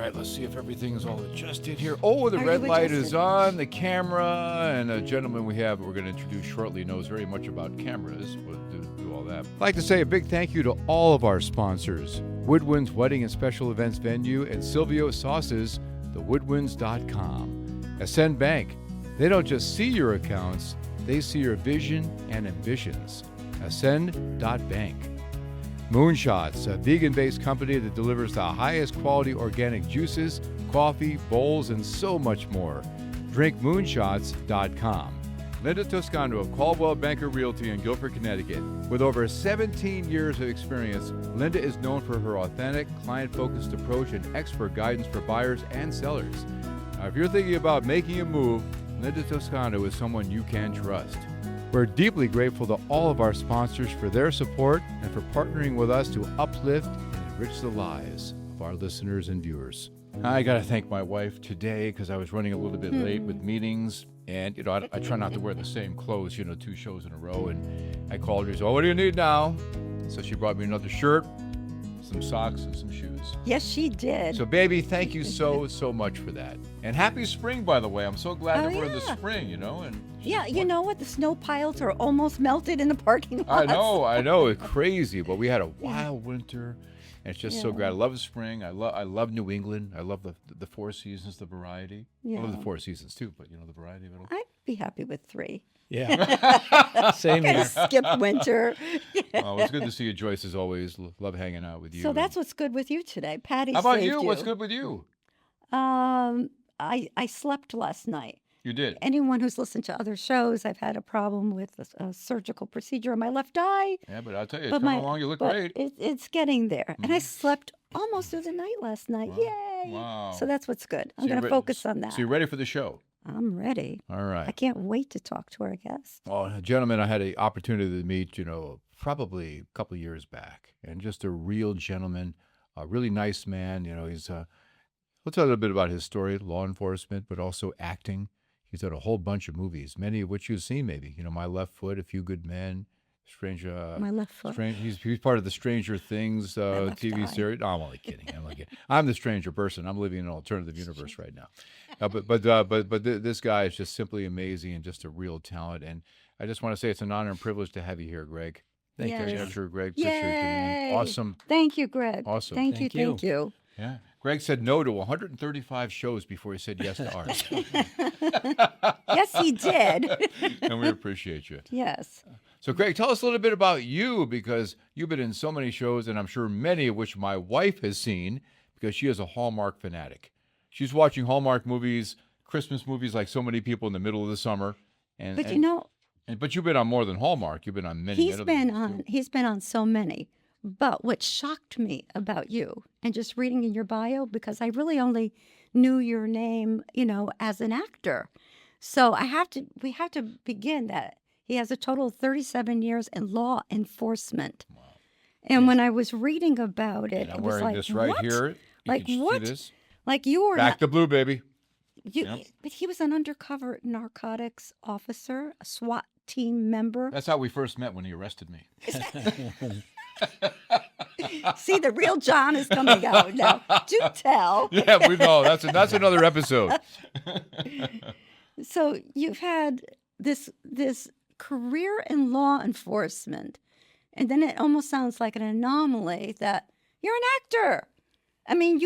right, let's see if everything's all adjusted here. Oh, the Are red you light adjusted? is on, the camera, and a gentleman we're going to introduce shortly knows very much about cameras. We'll do all that. I'd like to say a big thank you to all of our sponsors. Woodwinds Wedding and Special Events Venue and Silvio Sauces, thewoodwinds.com. Ascend Bank. They don't just see your accounts, they see your vision and ambitions. Ascend.bank. Moonshots, a vegan-based company that delivers the highest quality organic juices, coffee, bowls, and so much more. DrinkMoonshots.com. Linda Toscano of Caldwell Banker Realty in Guilford, Connecticut. With over 17 years of experience, Linda is known for her authentic, client-focused approach and expert guidance for buyers and sellers. Now, if you're thinking about making a move, Linda Toscano is someone you can trust. We're deeply grateful to all of our sponsors for their support and for partnering with us to uplift and enrich the lives of our listeners and viewers. I got to thank my wife today because I was running a little bit late with meetings. And, I try not to wear the same clothes, 2 shows in a row. And I called her and said, what do you need now? So she brought me another shirt, some socks, and some shoes. Yes, she did. So, baby, thank you so much for that. And happy spring, by the way. I'm so glad that we're in the yeah. spring, And Yeah, you know what? The snow piles are almost melted in the parking lot. I know. It's crazy. But we had a wild winter. And it's just so great. I love spring. I love New England. I love the 4 seasons, the variety. I love the 4 seasons, too, but, the variety of it all. I'd be happy with 3. Yeah. Same here. Skip winter. Well, it's good to see you, Joyce, as always. Love hanging out with you. So that's what's good with you today. Patty How about saved you? What's good with you? I slept last night. You did? Anyone who's listened to other shows, I've had a problem with a surgical procedure on my left eye. Yeah, but I'll tell you, it's coming along. You look great. It's getting there. And I slept almost through the night last night. Wow. Yay. Wow. So that's what's good. I'm So going you're to focus on that. So you're ready for the show? I'm ready. All right. I can't wait to talk to our guest. Well, gentlemen, I had an opportunity to meet, probably a couple of years back, and just a real gentleman, a really nice man. He's, we'll tell a little bit about his story, law enforcement, but also acting. He's done a whole bunch of movies, many of which you've seen maybe. My Left Foot, A Few Good Men, Stranger. My Left Foot. He's part of the Stranger Things TV series. No, I'm only kidding. I'm the stranger person. I'm living in an alternative universe right now. But this guy is just simply amazing and just a real talent. And I just want to say it's an honor and privilege to have you here, Greg. Thank Yes. you. Nutcher, Greg. Yay. Awesome. Thank you, Greg. Awesome. Thank Thank you. Yeah. Greg said no to 135 shows before he said yes to ours. Yes, he did. And we appreciate you. Yes. So, Greg, tell us a little bit about you, because you've been in so many shows, and I'm sure many of which my wife has seen, because she is a Hallmark fanatic. She's watching Hallmark movies, Christmas movies, like so many people in the middle of the summer. But you've been on more than Hallmark. You've been on many. He's been on so many. But what shocked me about you, and just reading in your bio, because I really only knew your name, as an actor. So we have to begin that he has a total of 37 years in law enforcement. Wow. And when I was reading about it, I'm it was wearing like, this right what? here. Like, what? See this? Like, you were Back to blue, baby. But he was an undercover narcotics officer, a SWAT team member. That's how we first met, when he arrested me. See, the real John is coming out now. Do tell. Yeah, we know. That's another episode. So you've had this career in law enforcement, and then it almost sounds like an anomaly that you're an actor. I mean,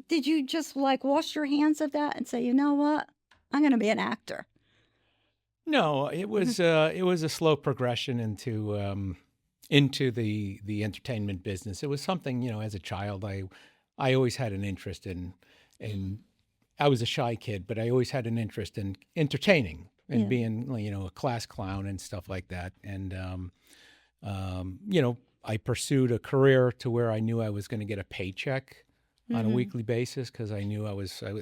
did you just wash your hands of that and say, you know what, I'm going to be an actor? No, it was a slow progression into the entertainment business. It was something, as a child, I always had an interest in I was a shy kid, but I always had an interest in entertaining and being, a class clown and stuff like that. And, I pursued a career to where I knew I was going to get a paycheck on a weekly basis, because I knew I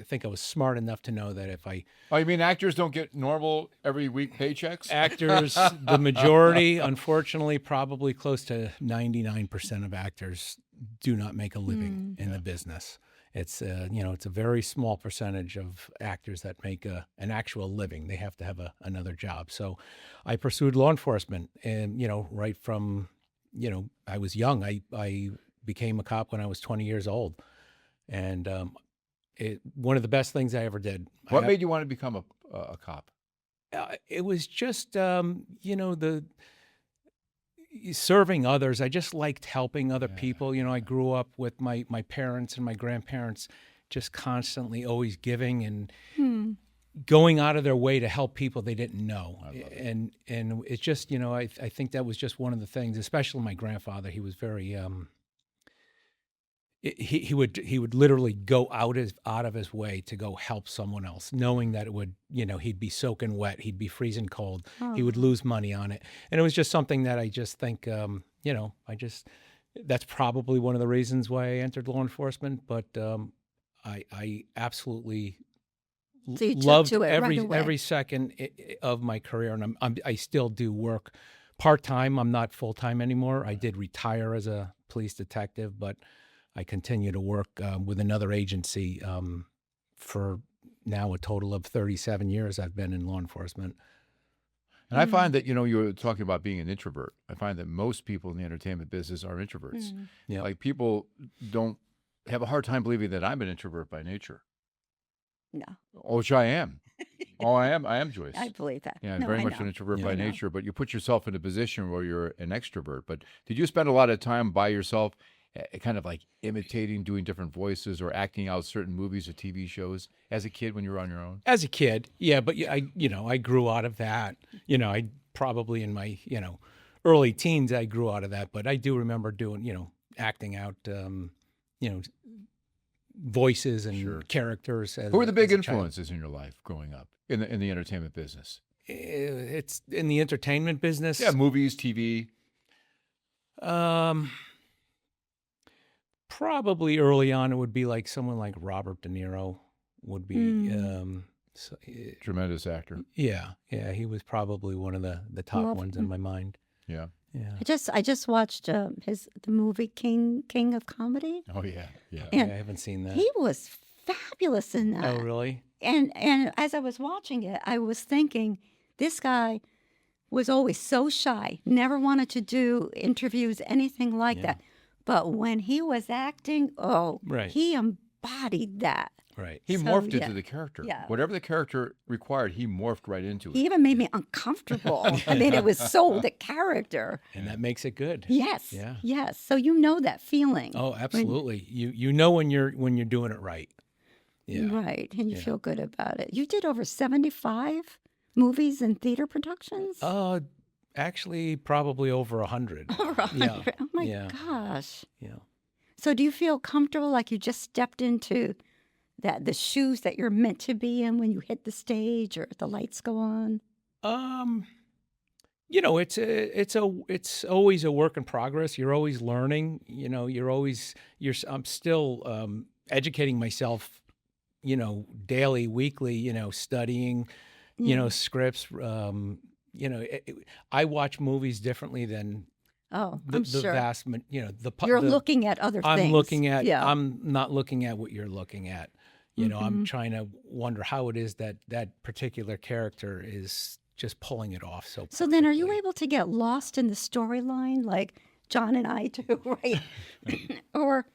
think I was smart enough to know that if I... Oh, you mean actors don't get normal every week paychecks? Actors, the majority, unfortunately, probably close to 99% of actors do not make a living in the business. It's it's a very small percentage of actors that make an actual living. They have to have another job. So I pursued law enforcement, and right from I was young. I became a cop when I was 20 years old, and one of the best things I ever did. What made you want to become a cop? It was just, the serving others. I just liked helping other people. I grew up with my parents and my grandparents just constantly always giving and going out of their way to help people they didn't know. And it's just, I think that was just one of the things, especially my grandfather. He was very, he would literally go out of his way to go help someone else, knowing that it would, he'd be soaking wet, he'd be freezing cold, he would lose money on it. And it was just something that I just think, that's probably one of the reasons why I entered law enforcement. But I absolutely So you took loved to it right away. every second of my career, and I still do work part-time. I'm not full-time anymore. I did retire as a police detective, but I continue to work with another agency for now a total of 37 years I've been in law enforcement. And I find that, you were talking about being an introvert. I find that most people in the entertainment business are introverts. Yeah. Like, people don't have a hard time believing that I'm an introvert by nature. No, Which I am. I am, Joyce. I believe that. Yeah, No, very I much know. an introvert Yeah. by I know. nature, but you put yourself in a position where you're an extrovert. But did you spend a lot of time by yourself, kind of like imitating, doing different voices or acting out certain movies or TV shows as a kid when you were on your own? As a kid, yeah, but I grew out of that. I probably in my, early teens, I grew out of that, but I do remember doing, acting out, voices and Sure. characters. Who were the big as a child. influences in your life growing up in the entertainment business? It's in the entertainment business. Yeah, movies, TV. Probably early on, it would be like someone like Robert De Niro would be. Tremendous actor. Yeah, he was probably one of the top Love ones him. in my mind. Yeah. Yeah. I just watched the movie King of Comedy. Oh, yeah. Yeah. Yeah, And I haven't seen that. he was fabulous in that. Oh, really? And as I was watching it, I was thinking, this guy was always so shy, never wanted to do interviews, anything like that. But when he was acting, Right. he embodied that. Right. He So, morphed yeah. into the character. Yeah. Whatever the character required, he morphed right into it. He even made me uncomfortable. I mean, it was so the character. And that makes it good. Yes. Yeah. Yes. So you know that feeling. Oh, absolutely. You know when you're doing it right. Yeah. Right. And you Yeah. feel good about it. You did over 75 movies and theater productions? Actually, probably over 100. Over 100. Oh my Yeah. gosh. Yeah. So do you feel comfortable like you just stepped into the shoes that you're meant to be in when you hit the stage or the lights go on? It's always a work in progress. You're always learning. I'm still educating myself. Daily, weekly. Studying. Scripts. I watch movies differently than Oh, the I'm sure. vast. You're looking at other I'm things. looking at. Yeah. I'm not looking at what you're looking at. I'm trying to wonder how it is that particular character is just pulling it off so. So then are you perfectly. able to get lost in the storyline like John and I do, right? Or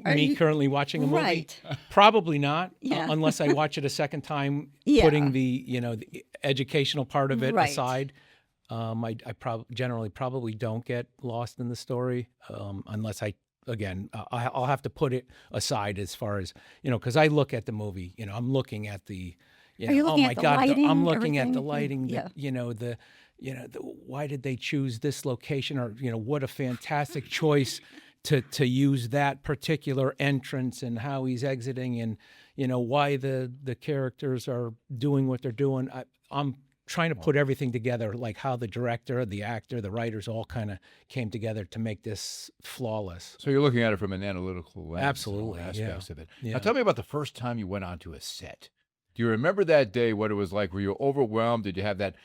are Me you- currently watching a movie? Right. Probably not, Yeah. unless I watch it a second time, Yeah. putting the educational part of it Right. aside. I generally probably don't get lost in the story unless I'll have to put it aside as far as, because I look at the movie, I'm looking at the, Are you oh looking my at the God, lighting, I'm looking at the everything? lighting, Yeah. why did they choose this location, or, what a fantastic choice to use that particular entrance, and how he's exiting, and, why the characters are doing what they're doing. I'm trying to put everything together, like how the director, the actor, the writers all kind of came together to make this flawless. So you're looking at it from an analytical lens. Absolutely, all yeah. aspects of it. Yeah. Now tell me about the first time you went onto a set. Do you remember that day, what it was like? Were you overwhelmed? Did you have that,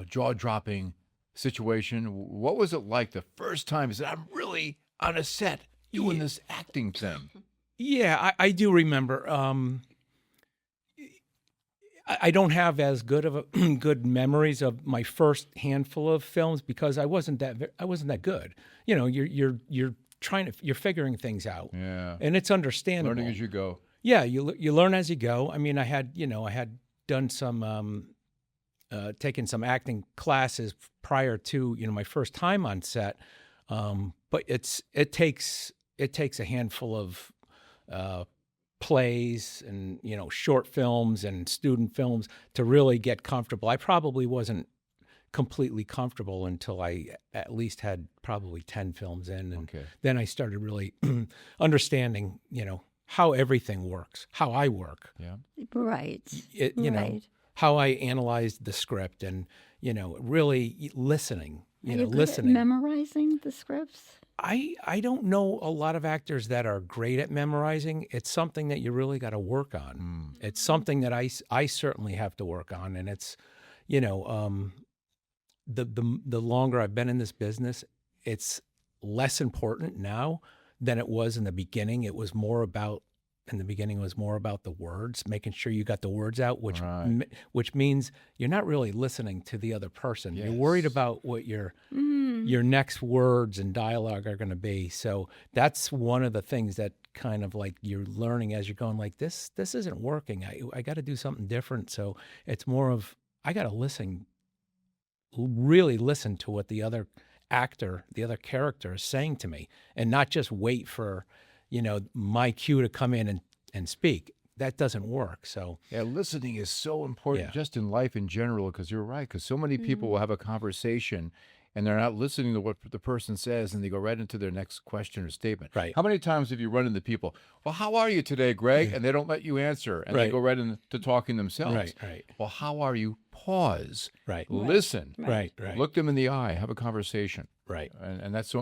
jaw-dropping situation? What was it like the first time you said, I'm really on a set doing this acting thing? Yeah, I do remember. I don't have as good of good memories of my first handful of films because I wasn't that good. You're figuring things out. Yeah. And it's understandable. Learning as you go. Yeah, you learn as you go. I mean, I had done some taken some acting classes prior to my first time on set, but it takes a handful of plays and short films and student films to really get comfortable. I probably wasn't completely comfortable until I at least had probably 10 films in, and then I started really understanding how everything works, how I work. Yeah. Right. Right. How I analyzed the script, and really listening. Are you good at Listening. memorizing the scripts? I don't know a lot of actors that are great at memorizing. It's something that you really got to work on. It's something that I certainly have to work on, and it's the longer I've been in this business, it's less important now than it was in the beginning. In the beginning, it was more about the words, making sure you got the words out, which means you're not really listening to the other person. Yes. You're worried about what your next words and dialogue are going to be. So that's one of the things that kind of like you're learning as you're going, like, this isn't working. I got to do something different. So it's more of, I got to really listen to what the other actor, the other character is saying to me, and not just wait for my cue to come in and speak. That doesn't work. So yeah, listening is so important just in life in general, because you're right, because so many people will have a conversation and they're not listening to what the person says, and they go right into their next question or statement. Right. How many times have you run into people, well, how are you today, Greg? And they don't let you answer, and they go right into talking themselves. Right. Well, how are you? Pause. Right. Listen. Right. Look them in the eye. Have a conversation. Right. And that's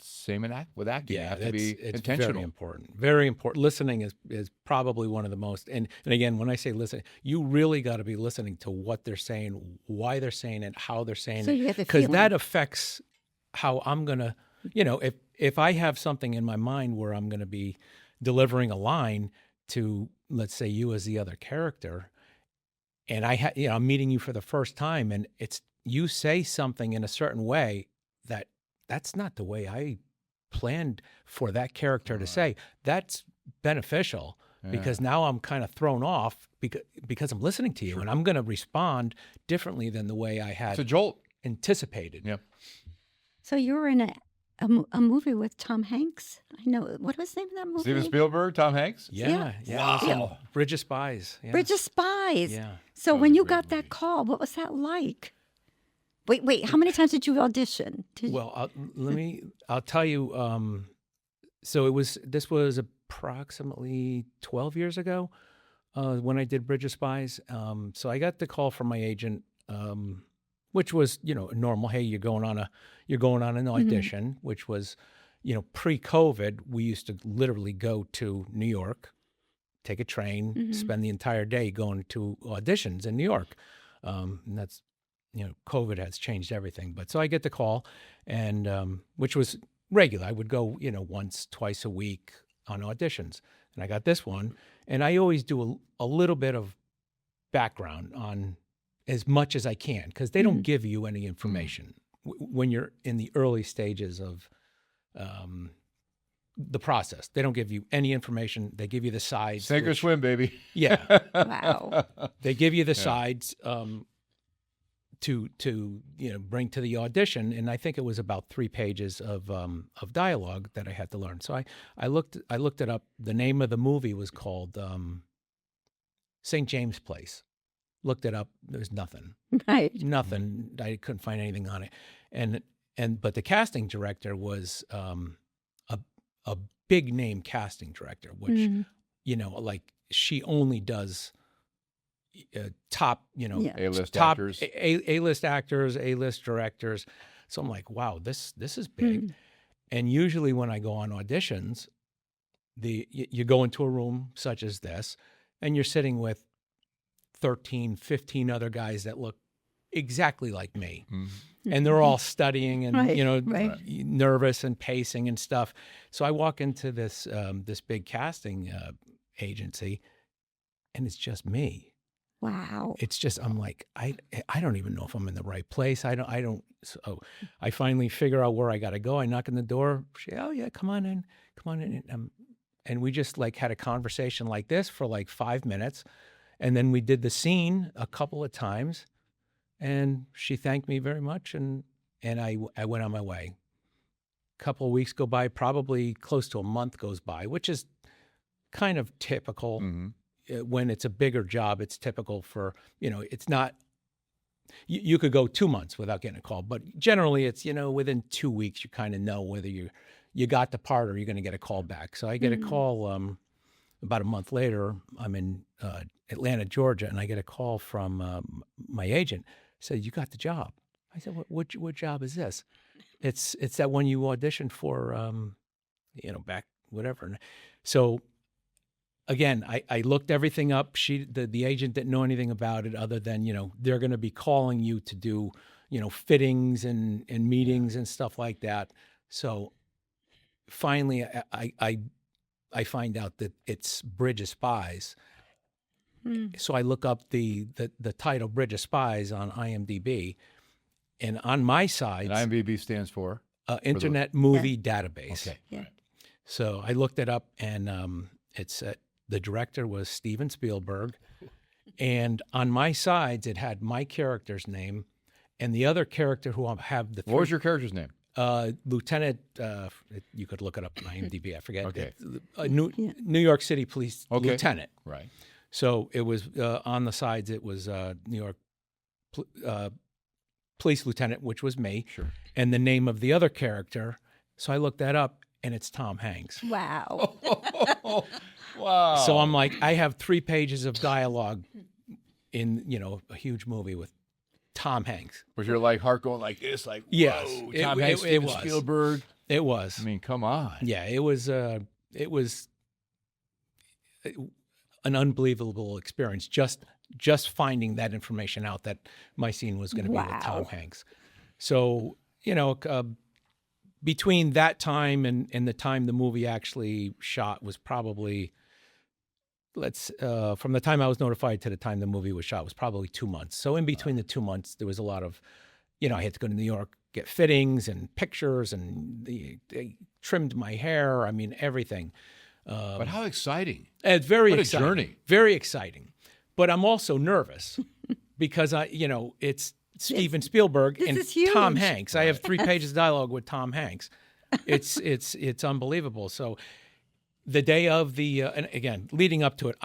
same with acting. Yeah, you have to be it's intentional. very important. Very important. Listening is probably one of the most. And again, when I say listen, you really got to be listening to what they're saying, why they're saying it, how they're saying So it, you get the because feeling. that affects how I'm gonna. If I have something in my mind where I'm going to be delivering a line to, let's say, you as the other character, and I'm meeting you for the first time, and you say something in a certain way that's not the way I planned for that character to say. That's beneficial because now I'm kind of thrown off because I'm listening to you, and I'm going to respond differently than the way I had It's a jolt. anticipated. Yep. So you were in a movie with Tom Hanks. I know. What was the name of that movie? Steven Spielberg, Tom Hanks? Yeah. Wow. Bridge of Spies. Yeah. Bridge of Spies. Yeah. So That when was a you great got movie. that call, what was that like? Wait. How many times did you audition? Well, I'll tell you. So this was approximately 12 years ago when I did Bridge of Spies. So I got the call from my agent, which was normal. Hey, you're going on an audition, which was pre-COVID. We used to literally go to New York, take a train, spend the entire day going to auditions in New York. And that's COVID has changed everything. But so I get the call, and which was regular. I would go, once, twice a week on auditions. And I got this one, and I always do a little bit of background on as much as I can, because they don't give you any information when you're in the early stages of the process. They don't give you any information. They give you the sides. Sink or swim, baby. Yeah. Wow. They give you the sides to bring to the audition, and I think it was about 3 pages of dialogue that I had to learn. So I looked it up. The name of the movie was called St. James Place. Looked it up. There's nothing. Right. Nothing. I couldn't find anything on it. But the casting director was a big name casting director, which like she only does top, A-list top actors. A-list actors, A-list directors. So I'm like, wow, this is big. And usually when I go on auditions, you go into a room such as this, and you're sitting with 13, 15 other guys that look exactly like me. And they're all studying and, Right. nervous and pacing and stuff. So I walk into this big casting agency, and it's just me. Wow. It's just, I'm like, I don't even know if I'm in the right place. So I finally figure out where I got to go. I knock on the door. She, oh yeah, come on in. and we just like had a conversation like this for like 5 minutes. And then we did the scene a couple of times, and she thanked me very much, and I went on my way. A couple of weeks go by, probably close to a month goes by, which is kind of typical. When it's a bigger job, it's typical for, it's not, you could go 2 months without getting a call, but generally it's, within 2 weeks, you kind of know whether you got the part or you're going to get a call back. So I get a call about a month later. I'm in Atlanta, Georgia, and I get a call from my agent. Said, "You got the job." I said, what job is this? It's that one you auditioned for, back whatever. So again, I looked everything up. The agent didn't know anything about it other than, they're going to be calling you to do, fittings and meetings and stuff like that. So finally, I find out that it's Bridge of Spies. So I look up the title Bridge of Spies on IMDb, and on my side, And IMDb stands for? Internet Movie Database. Okay. Yeah. So I looked it up, and it's the director was Steven Spielberg, and on my sides it had my character's name, and the other character who I have the. What was your character's name? Lieutenant, you could look it up on IMDb. I forget. Okay. New York City Police Lieutenant. Right. So it was on the sides. It was New York Police Lieutenant, which was me. Sure. And the name of the other character. So I looked that up, and it's Tom Hanks. Wow. Wow. So I'm like, I have 3 pages of dialogue in a huge movie with Tom Hanks. Was your heart going like this? Like, Yes, whoa, it- Tom Hanks, it Steven was. Spielberg. It was. I mean, come on. Yeah, it was an unbelievable experience. Just finding that information out that my scene was going to be with Tom Wow. Hanks. So between that time and the time the movie actually shot was probably from the time I was notified to the time the movie was shot was probably 2 months. So in between the 2 months, there was a lot of, I had to go to New York, get fittings and pictures, and they trimmed my hair. I mean, everything. But how exciting. It's very What a exciting. journey. Very exciting. But I'm also nervous because it's Steven Spielberg This and is huge. Tom Hanks. I have 3 pages of dialogue with Tom Hanks. It's unbelievable. So the day of the and again, leading up to it,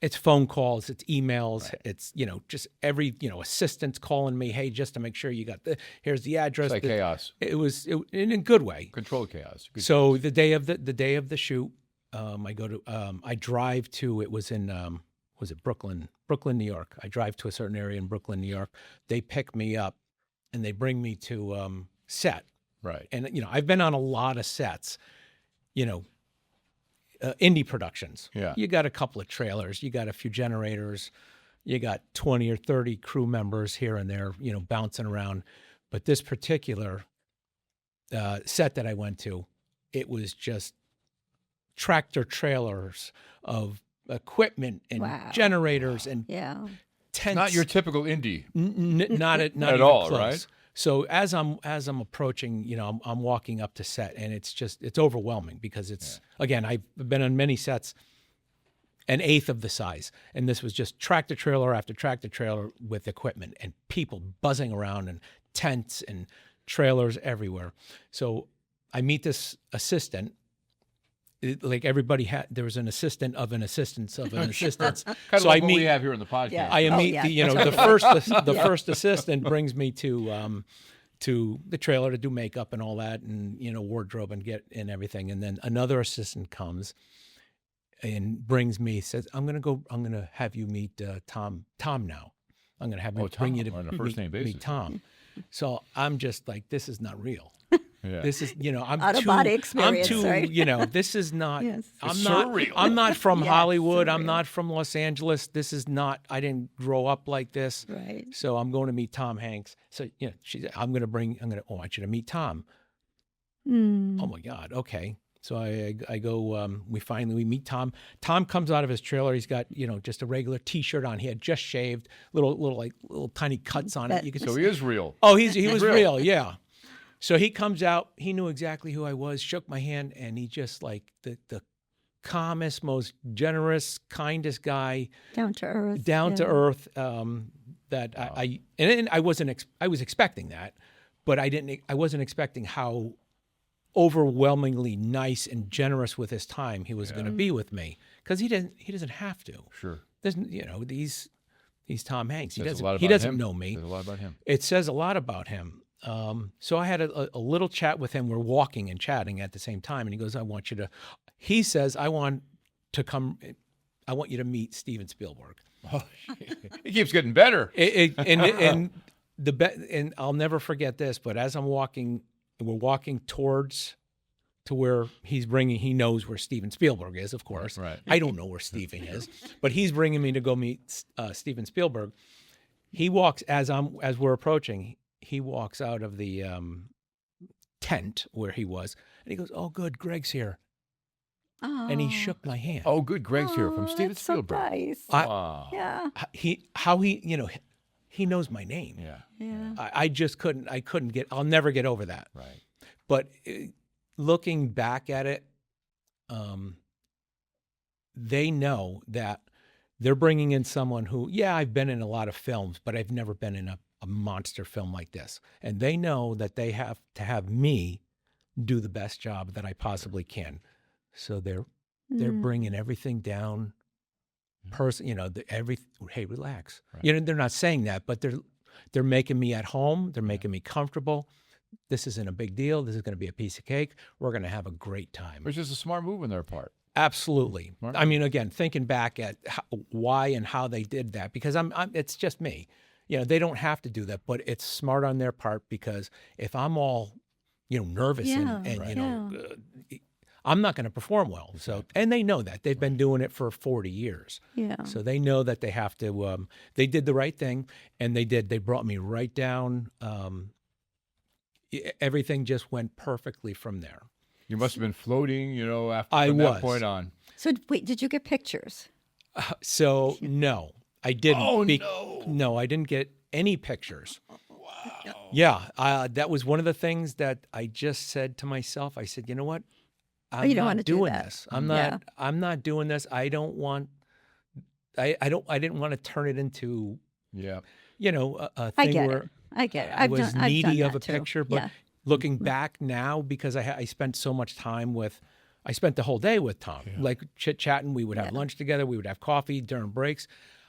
it's phone calls, it's emails, it's just every assistants calling me, hey, just to make sure you got here's the address. It's like chaos. It was in a good way. Controlled chaos. Good So the day of the shoot, I drive to, it was in was it Brooklyn, New York. I drive to a certain area in Brooklyn, New York. They pick me up and they bring me to set. Right. And I've been on a lot of sets, indie productions. Yeah. You got a couple of trailers, you got a few generators, you got 20 or 30 crew members here and there, bouncing around. But this particular set that I went to, it was just tractor trailers of equipment and Wow. generators and Yeah. tents. Not your typical indie. Not At even all, close. right? So as I'm approaching, I'm walking up to set, and it's overwhelming because again, I've been on many sets, an eighth of the size, and this was just tractor trailer after tractor trailer with equipment and people buzzing around and tents and trailers everywhere. So I meet this assistant. Like everybody had, there was an assistant of an assistance of an assistance. Kind of so like I what meet we have here in the podcast. Yeah. I Oh, meet yeah. the first assistant brings me to the trailer to do makeup and all that, and wardrobe and everything, and then another assistant comes and brings me, says, I'm gonna have you meet Tom now. I'm gonna have him bring you to on a first name basis. meet Tom. So I'm just like, this is not real. Yeah. This is, I'm Out-of-body too, experience, I'm too, right? this is not, Yes. It's surreal. I'm not from Yes, Hollywood. I'm surreal. not from Los Angeles. This is not, I didn't grow up like this. Right. So I'm going to meet Tom Hanks. So, I want you to meet Tom. Mm. Oh my God. Okay. So I go, we meet Tom. Tom comes out of his trailer. He's got, just a regular t-shirt on. He had just shaved, little tiny cuts on it. You can So he is real. Oh, he was real. Yeah. So he comes out. He knew exactly who I was. Shook my hand, and he just like the calmest, most generous, kindest guy, Down to earth. down to yeah. earth. That I wasn't. I was expecting that, but I wasn't expecting how overwhelmingly nice and generous with his time he was going to be with me, because he doesn't have to. Sure. There's, he's Tom Hanks. He Says a lot doesn't about him. know me. Says a lot about him. It says a lot about him. So I had a little chat with him. We're walking and chatting at the same time, and he goes, he says, I want you to meet Steven Spielberg. Oh, he keeps getting better. And I'll never forget this, but as we're walking towards to where he knows where Steven Spielberg is, of course. Right. I don't know where Steven is, but he's bringing me to go meet Steven Spielberg. He walks, as we're approaching, he walks out of the tent where he was, and he goes, "Oh, good, Greg's here." And he shook my hand. Oh, good. Greg's here from Steven That's so Spielberg. nice. Wow. Yeah. He knows my name. Yeah. Yeah. I couldn't get, I'll never get over that. Right. But looking back at it, they know that they're bringing in someone who, I've been in a lot of films, but I've never been in a monster film like this. And they know that they have to have me do the best job that I possibly can. So they're bringing everything down. Hey, relax. Right. They're not saying that, but they're making me at home. They're making me comfortable. This isn't a big deal. This is going to be a piece of cake. We're going to have a great time. Which is a smart move on their part. Absolutely. Smart. I mean, again, thinking back at why and how they did that, because it's just me. They don't have to do that, but it's smart on their part, because if I'm all, nervous I'm not going to perform well. So, and they know that. They've been doing it for 40 years. Yeah. So they know that they have to, they did the right thing, and they did. They brought me right down. Everything just went perfectly from there. You must have been floating, after I from was. that point on. So wait, did you get pictures? So no, I didn't. Oh, no. No, I didn't get any pictures. Wow. Yeah, that was one of the things that I just said to myself. I said, you know what? You don't not want to do doing that. this. I'm not. I'm not doing this. I don't want. I didn't want to turn it into. Yeah. A I thing get where it. I get it. I was I've done needy of that a too. picture. But Yeah. looking back now, because I spent so much time I spent the whole day with Tom, like chit-chatting. We would have lunch together. We would have coffee during breaks.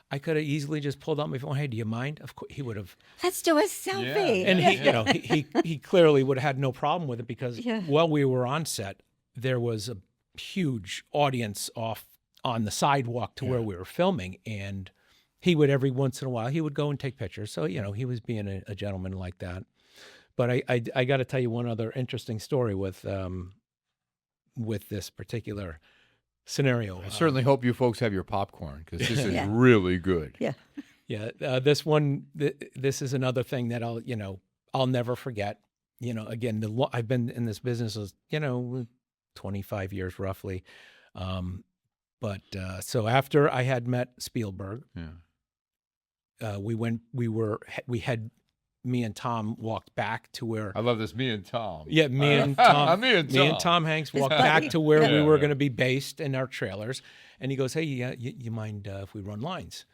I could have easily just pulled out my phone. Hey, do you mind? Of course, he would have. Let's do a selfie. And he clearly would have had no problem with it, because while we were on set, there was a huge audience off on the sidewalk to where we were filming, and he would every once in a while he would go and take pictures. So he was being a gentleman like that. But I got to tell you one other interesting story with this particular scenario. I certainly hope you folks have your popcorn, because this is Yeah. really good. Yeah. Yeah, this one, this is another thing that I'll never forget. Again, I've been in this business, 25 years roughly. But so after I had met Spielberg, me and Tom walked back to where. I love this, me and Tom. Yeah, me and Tom. Me and Tom Hanks walked back to where we were going to be based in our trailers, and he goes, "Hey, you mind if we run lines?"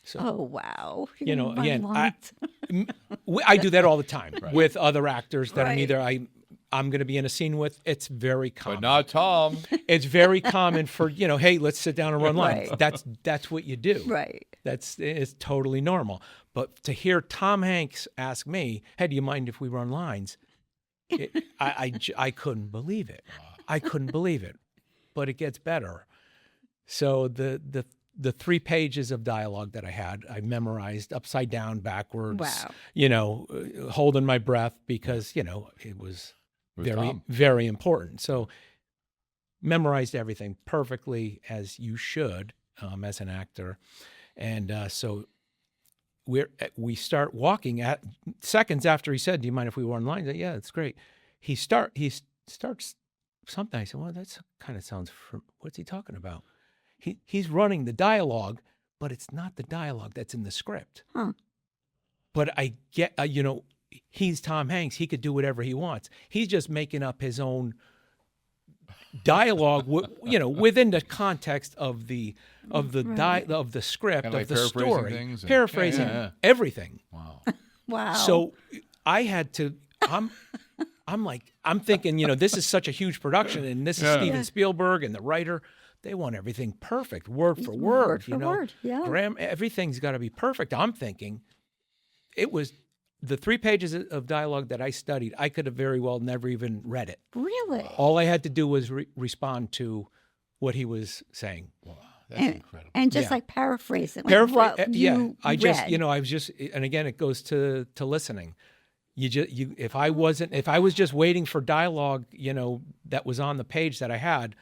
So, Oh wow. again, I do that all the time with other actors that I'm going to be in a scene with. It's very common. But not Tom. It's very common for, hey, let's sit down and run lines. That's what you do. Right. It's totally normal. But to hear Tom Hanks ask me, hey, do you mind if we run lines? I couldn't believe it. I couldn't believe it. But it gets better. So the 3 pages of dialogue that I memorized upside down, backwards. Wow. Holding my breath, because, it was very, Tom. very important. So memorized everything perfectly, as you should, as an actor. And so we start walking at seconds after he said, "Do you mind if we run lines?" Yeah, it's great. He starts something. I said, "Well, that kind of sounds. What's he talking about?" He's running the dialogue, but it's not the dialogue that's in the script. Huh. But I get, he's Tom Hanks. He could do whatever he wants. He's just making up his own dialogue, within the context of the Right. of the script, Kinda of like the paraphrasing story, things and- paraphrasing Yeah. everything. Wow. Wow. So I had to. I'm thinking, this is such a huge production, and this is Yeah. Steven Yeah. Spielberg and the writer. They want everything perfect, word for Word word. for word, yeah. Everything's got to be perfect. I'm thinking, it was the 3 pages of dialogue that I studied. I could have very well never even read it. Really? All I had to do was respond to what he was saying. That's And, incredible. and just Yeah. like paraphrasing what you I just, read. I was just, and again, it goes to listening. If I was just waiting for dialogue, that was on the page that I had,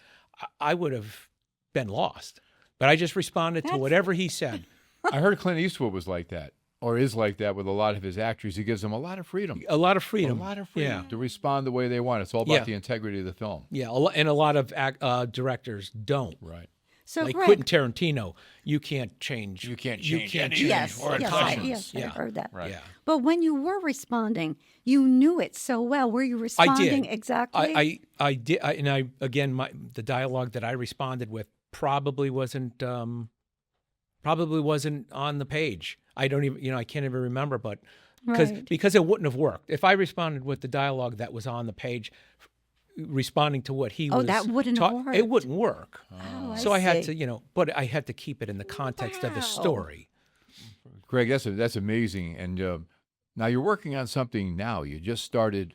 I would have been lost. But I just responded to That's- whatever he said. I heard Clint Eastwood was like that, or is like that with a lot of his actors. He gives them a lot of freedom. A lot of freedom. A lot of freedom Yeah. to respond the way they want. It's all about Yeah. the integrity of the film. Yeah, and a lot of directors don't. Right. So Like Greg, Quentin Tarantino, you can't change. You can't change anything. yes, or yes, conscience. yes, Yeah. I've heard that. Right. Yeah. But when you were responding, you knew it so well. Were you responding exactly? I did, the dialogue that I responded with probably wasn't on the page. I don't even, I can't even remember, but Right. because it wouldn't have worked if I responded with the dialogue that was on the page, responding to what he was. that wouldn't have worked. It wouldn't work. Oh, So I had see. to, but I had to keep it in the context of the Wow. story. Greg, that's amazing. And now you're working on something now. You just started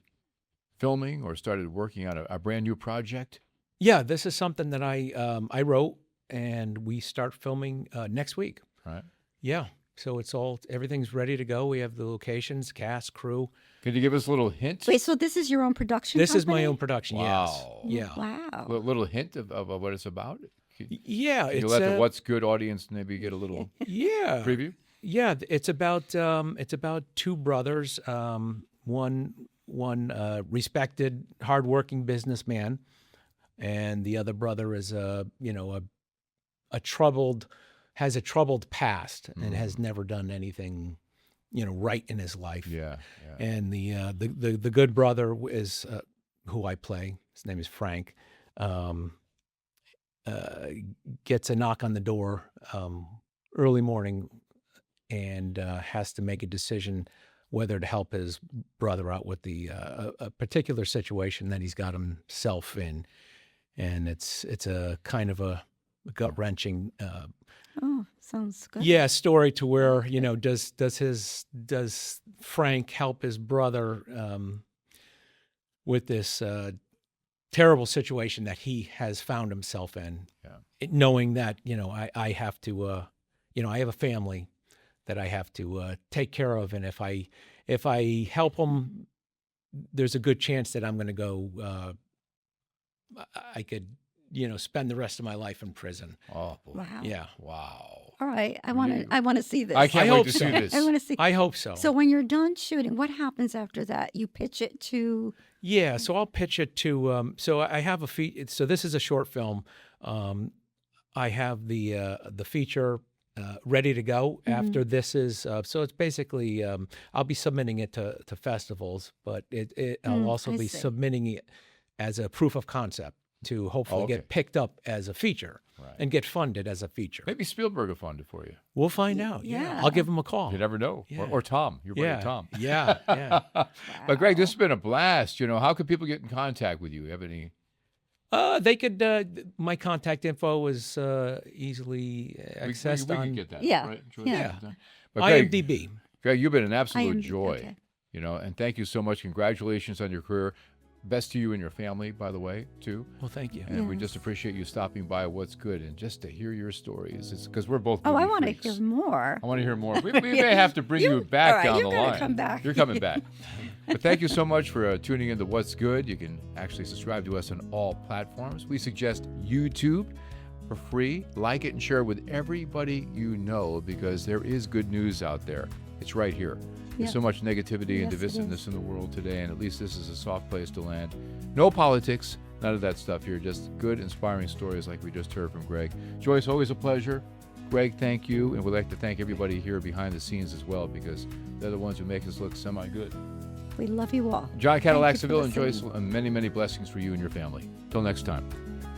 filming or started working on a brand new project. Yeah, this is something that I wrote, and we start filming next week. Right. Yeah. So everything's ready to go. We have the locations, cast, crew. Can you give us a little hint? Wait, so this is your own production Oh, This is my company? own production. Wow. Yes. Yeah. Wow. A little hint of what it's about? Can Yeah. you It's let the What's Good audience maybe get a little yeah. preview? Yeah. It's about two brothers. One respected, hardworking businessman, and the other brother is has a troubled past and has never done anything, right in his life. Yeah. And the good brother is who I play. His name is Frank. Gets a knock on the door early morning and has to make a decision whether to help his brother out with a particular situation that he's got himself in, and it's a kind of a gut wrenching. Oh, sounds good. Yeah, story to where does Frank help his brother with this terrible situation that he has found himself in, knowing that I have to I have a family that I have to take care of, and if I help him, there's a good chance that I'm going to go. I could spend the rest of my life in prison. Oh, boy. Wow. Yeah. Wow. All right. I want to see this. I can't I wait hope to so. see this. I want to see. I hope so. So when you're done shooting, what happens after that? You pitch it to. Yeah, so I'll pitch it to. So I have a So this is a short film. I have the feature ready to go. After this is so it's basically I'll be submitting it to festivals, but I'll also I be see. submitting it as a proof of concept to hopefully okay. get picked up as a feature and get funded as a feature. Maybe Spielberg will fund it for you. We'll find out. Yeah. I'll give him a call. You never know. Yeah. Or Tom. Your buddy Yeah, Tom. yeah, yeah. But Greg, this has been a blast. How could people get in contact with you? You have any? They could. My contact info is easily accessed we on can get that. Yeah, Right? Sure. yeah. But Greg, IMDb. Greg, you've been an absolute IMDb, joy. okay. And thank you so much. Congratulations on your career. Best to you and your family, by the way, too. Well, thank you. And we Yes. just appreciate you stopping by What's Good and just to hear your stories. It's because we're both. Oh, I movie want to freaks. hear more. I want to hear more. We may have to bring you back all right, down you're the gonna line. come back. You're coming back. But thank you so much for tuning in to What's Good. You can actually subscribe to us on all platforms. We suggest YouTube for free. Like it and share it with everybody you know because there is good news out there. It's right here. There's Yeah. so much negativity and Yes, it divisiveness is. in the world today, and at least this is a soft place to land. No politics, none of that stuff here. Just good, inspiring stories like we just heard from Greg. Joyce, always a pleasure. Greg, thank you. And we'd like to thank everybody here behind the scenes as well because they're the ones who make us look semi-good. We love you all. John Thank you Cadillac for Seville, enjoy listening. many, many blessings for you and your family. Till next time.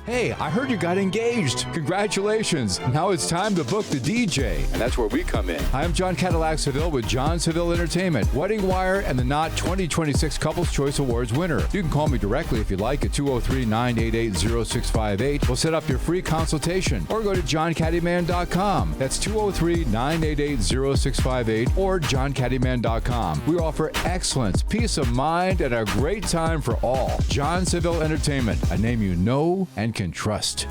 Hey, I heard you got engaged. Congratulations. Now it's time to book the DJ. And that's where we come in. I'm John Cadillac Seville with John Seville Entertainment, Wedding Wire, and the Knot 2026 Couples Choice Awards winner. You can call me directly if you like at 203-988-0658. We'll set up your free consultation. Or go to johncaddyman.com. That's 203-988-0658 or johncaddyman.com. We offer excellence, peace of mind, and a great time for all. John Seville Entertainment, a name you know and can trust.